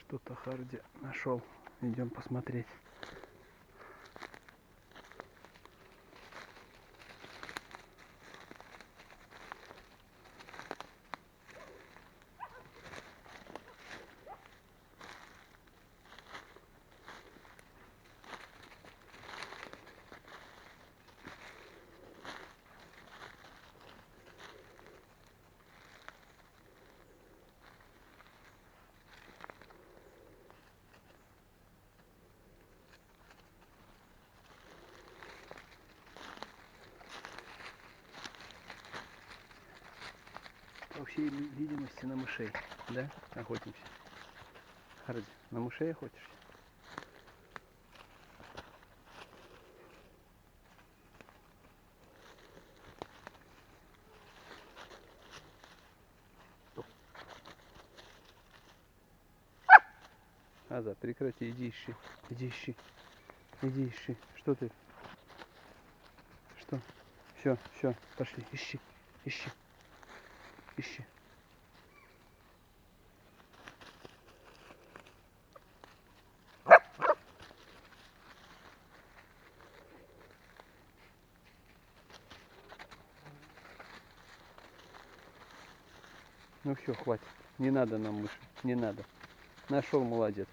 Что-то Харди нашел. Идем посмотреть. По всей видимости на мышей, да, охотимся. Харди, на мышей охотишься? Аза, прекрати, иди ищи, иди ищи, иди ищи. Что ты? Что? Все, все, пошли, ищи, ищи, ищи. Ну все, хватит. Не надо нам мыши. Не надо. Нашел, молодец.